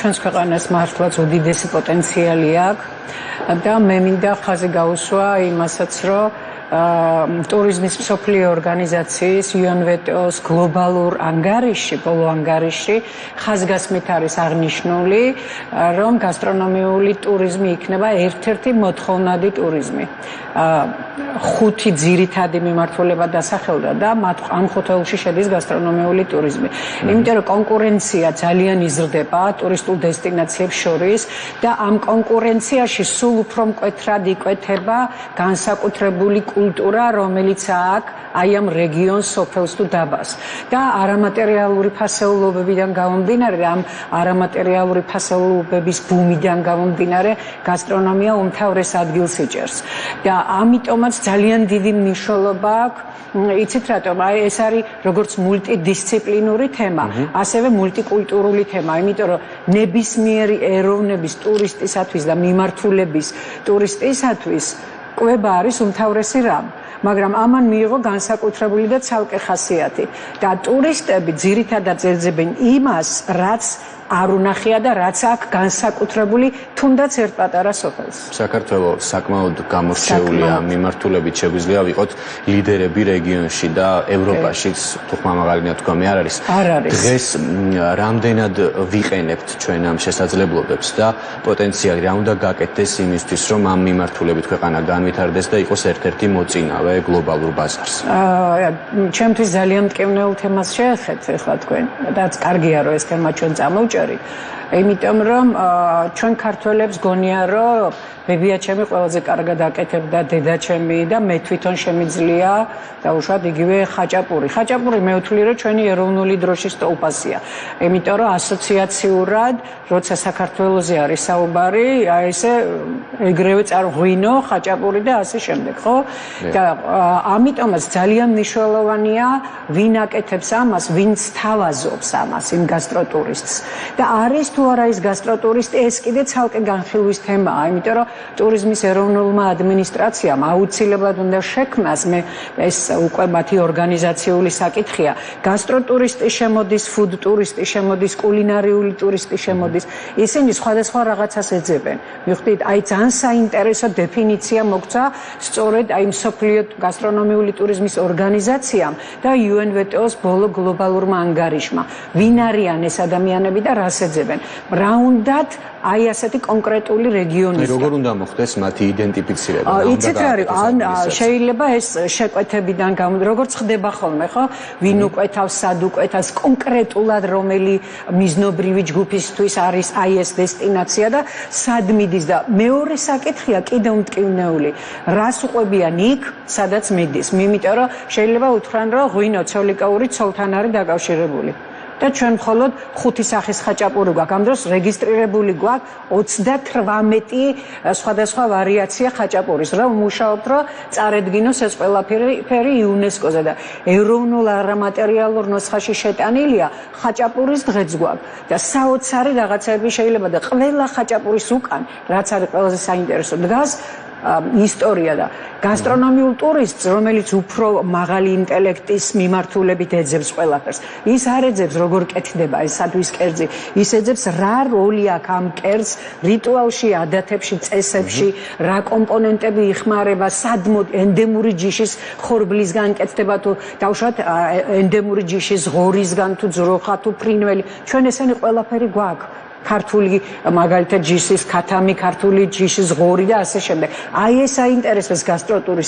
ჩვენს ქვეყანას მართლაც უდიდესი პოტენციალი აქვს და მე მინდა ხაზი გაუსვა იმასაც, რომ ტურიზმის მსოფლიო ორგანიზაციის UNWTO-ს გლობალურ ანგარიშში, ბოლო ანგარიშში ხაზგასმით არის აღნიშნული, რომ გასტრონომიული ტურიზმი იქნება ერთ-ერთი მოთხოვნადი ტურიზმი. 5 ძირითადი მიმართულება დასახელდა და ამ 5-ში შედის გასტრონომიული ტურიზმი. იმიტომ რომ კონკურენცია ძალიან იზრდება ტურისტულ დესტინაციებს შორის და ამ კონკურენციაში სულ უფრო მკვეთრად იკვეთება განსაკუთრებული კულტურა, რომელიც აქვს აი ამ რეგიონს, სოფელს თუ დაბას. და არამატერიალური ფასეულობებიდან გამომდინარე, ამ არამატერიალური ფასეულობების ბუმიდან გამომდინარე, გასტრონომია უმთავრეს ადგილს იჭერს. და ამიტომაც ძალიან დიდი მნიშვნელობა აქვს. იცით რატომ? აი ეს არის როგორც მულტიდისციპლინური თემა, ასევე მულტიკულტურული თემა, იმიტომ რომ ნებისმიერი ეროვნების ტურისტისათვის და მიმართულების ტურისტისათვის კვება არის უმთავრესი რამ. მაგრამ ამან მიიღო განსაკუთრებული და ცალკე ხასიათი. და ტურისტები ძირითადად წერძებენ იმას, რაც არ უნახია და რაც აქვს განსაკუთრებული თუნდაც ერთ პატარა სოფელს. საქართველოს საკმაოდ გამორჩეულია მიმართულებით, შეგვიძლია ვიყოთ ლიდერები რეგიონში და ევროპაში, თუ ხმამაღალი თქვა მე არ არის. დღეს რამდენად ვიყენებთ ჩვენ ამ შესაძლებლობებს და პოტენციალი რა უნდა გაკეთდეს იმისთვის, რომ ამ მიმართულებით ქვეყანა განვითარდეს და იყოს ერთ-ერთი მოწინავე გლობალურ ბაზარს. ჩემთვის ძალიან მტკივნეულ თემას შეეხეთ ახლა თქვენ. რაც კარგია რომ ეს თემა ჩვენ წამოვჭერთ. იმიტომ რომ ჩვენ ქართველებს გონია რომ ბებია-ჩემი ყველაზე კარგად აკეთებდა დედა-ჩემი და მე თვითონ შემიძლია დაუშვათ იგივე ხაჭაპური. ხაჭაპური მე ვთვლი რომ ჩვენი ეროვნული დროშის ტოლფასია. იმიტომ რომ ასოციაციურად როცა საქართველოზე არის საუბარი, აი ესე ეგრევე წარღვინო ხაჭაპური და ასე შემდეგ, ხო? და ამიტომაც ძალიან მნიშვნელოვანია ვინ აკეთებს ამას, ვინ სთავაზობს ამას იმ გასტროტურისტს. და არის თუ არა ის გასტროტურისტი, ეს კიდე ცალკე განხილვის თემაა, იმიტომ რომ ტურიზმის ეროვნულმა ადმინისტრაციამ აუცილებლად უნდა შექმნას, მე ეს უკვე მათი ორგანიზაციული საკითხია. გასტროტურისტი შემოდის, ფუდ ტურისტი შემოდის, კულინარიული ტურისტი შემოდის. ისინი სხვადასხვა რაღაცას ეძებენ. მივხვდით, აი ძალიან საინტერესო დეფინიცია მოგცა სწორედ აი მსოფლიო გასტრონომიული ტურიზმის ორგანიზაციამ და UNWTO-ს ბოლო გლობალურმა ანგარიშმა. ვინ არიან ეს ადამიანები და რას ეძებენ? რა უნდათ აი ასეთი კონკრეტული რეგიონის. როგორ უნდა მოხდეს მათი იდენტიფიცირება? იცით რა არის? ან შეიძლება ეს შეკვეთებიდან როგორც ხდება ხოლმე, ხო? ვინ უკვეთავს, სად უკვეთავს, კონკრეტულად რომელი მიზნობრივი ჯგუფისთვის არის აი ეს დესტინაცია და სად მიდის და მეორე საკითხია კიდევ მტკივნეული. რას უყვებიან იქ, სადაც მიდის? იმიტომ რომ შეიძლება უთხრან, რომ ღვინო ცოლიკაური ცოლთან არის დაკავშირებული. და ჩვენ მხოლოდ 5 სახის ხაჭაპური გვაქვს. ამ დროს რეგისტრირებული გვაქვს 38 სხვადასხვა ვარიაცია ხაჭაპურის. რა ვმუშაობთ, რომ წარედგინოს ეს ყველაფერი იუნესკოზე და ეროვნულ არამატერიალურ ნუსხაში შეტანილია ხაჭაპურის დღეც გვაქვს. და საოცარი რაღაცები შეიძლება და ყველა ხაჭაპურის უკან, რაც არის ყველაზე საინტერესო, დგას ისტორია და გასტრონომიულ ტურისტს, რომელიც უფრო მაღალი ინტელექტის მიმართულებით ეძებს ყველაფერს. ის არ ეძებს როგორ კეთდება ეს სათვის კერძი, ის ეძებს რა როლი აქვს ამ კერძს რიტუალში, ადათებში, წესებში, რა კომპონენტები იხმარება, სად ენდემური ჯიშის ხორბლისგან კეთდება თუ დავუშვათ ენდემური ჯიშის ღორისგან თუ ძროხა თუ ფრინველი. ჩვენ ესენი ყველაფერი გვაქვს. ქართული მაგალითად ჯიშის ქათამი, ქართული ჯიშის ღორი და ასე შემდეგ. აი ეს აინტერესებს გასტროტურისტს.